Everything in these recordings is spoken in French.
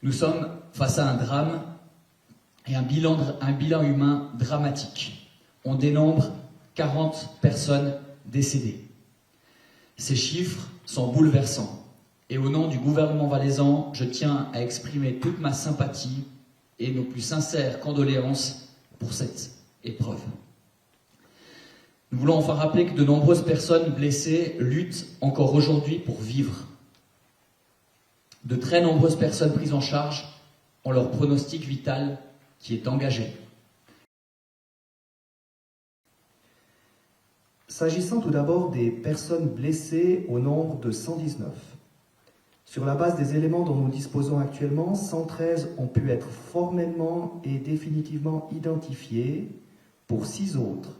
Nous sommes face à un drame et un bilan humain dramatique. On dénombre 40 personnes décédées. Ces chiffres sont bouleversants. Et au nom du gouvernement valaisan, je tiens à exprimer toute ma sympathie et nos plus sincères condoléances pour cette épreuve. Nous voulons enfin rappeler que de nombreuses personnes blessées luttent encore aujourd'hui pour vivre. De très nombreuses personnes prises en charge ont leur pronostic vital qui est engagé. S'agissant tout d'abord des personnes blessées au nombre de 119, sur la base des éléments dont nous disposons actuellement, 113 ont pu être formellement et définitivement identifiés. Pour 6 autres,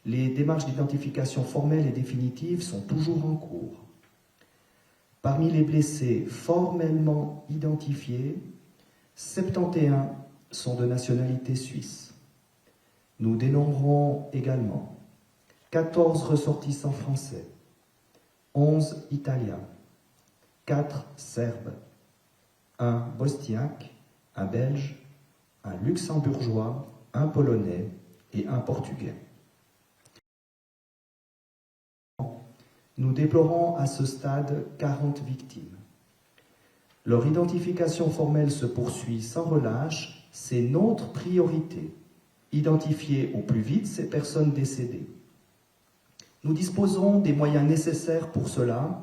les démarches d'identification formelle et définitive sont toujours en cours. Parmi les blessés formellement identifiés, 71 sont de nationalité suisse. Nous dénombrons également 14 ressortissants français, 11 italiens, 4 serbes, 1 bosniaque, un belge, un luxembourgeois, un polonais et un portugais. Nous déplorons à ce stade 40 victimes. Leur identification formelle se poursuit sans relâche, c'est notre priorité, identifier au plus vite ces personnes décédées. Nous disposons des moyens nécessaires pour cela.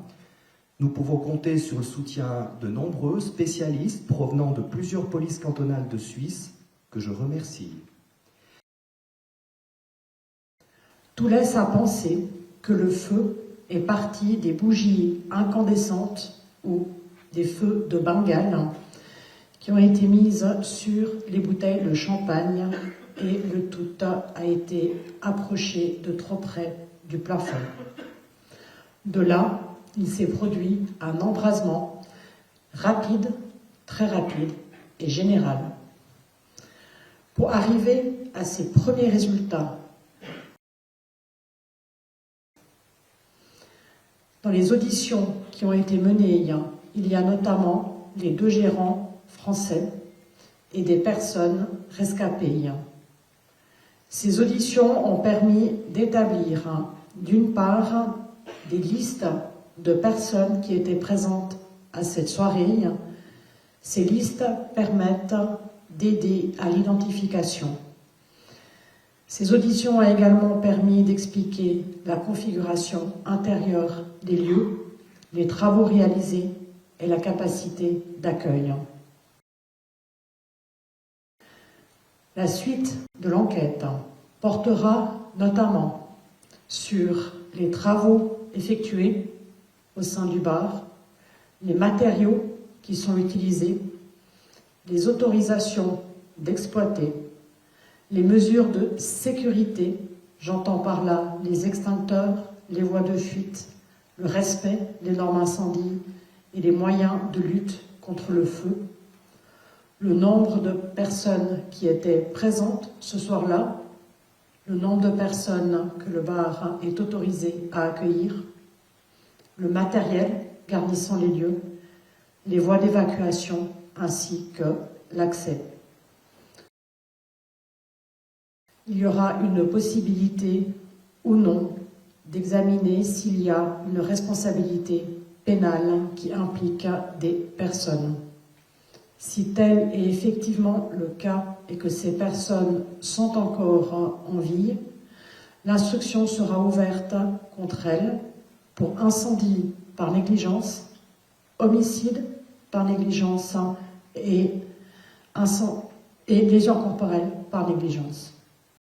Nous pouvons compter sur le soutien de nombreux spécialistes provenant de plusieurs polices cantonales de Suisse, que je remercie. Tout laisse à penser que le feu est parti des bougies incandescentes ou des feux de Bengale qui ont été mises sur les bouteilles de champagne et le tout a été approché de trop près du plafond. De là, il s'est produit un embrasement rapide, très rapide et général. Pour arriver à ces premiers résultats, dans les auditions qui ont été menées, il y a notamment les 2 gérants français et des personnes rescapées. Ces auditions ont permis d'établir, d'une part, des listes de personnes qui étaient présentes à cette soirée. Ces listes permettent d'aider à l'identification. Ces auditions ont également permis d'expliquer la configuration intérieure des lieux, les travaux réalisés et la capacité d'accueil. La suite de l'enquête portera notamment sur les travaux effectués au sein du bar, les matériaux qui sont utilisés, les autorisations d'exploiter, les mesures de sécurité, j'entends par là les extincteurs, les voies de fuite, le respect des normes incendies et les moyens de lutte contre le feu, le nombre de personnes qui étaient présentes ce soir-là, le nombre de personnes que le bar est autorisé à accueillir, le matériel garnissant les lieux, les voies d'évacuation ainsi que l'accès. Il y aura une possibilité ou non d'examiner s'il y a une responsabilité pénale qui implique des personnes. Si tel est effectivement le cas et que ces personnes sont encore en vie, l'instruction sera ouverte contre elles pour incendie par négligence, homicide par négligence et lésions corporelles par négligence.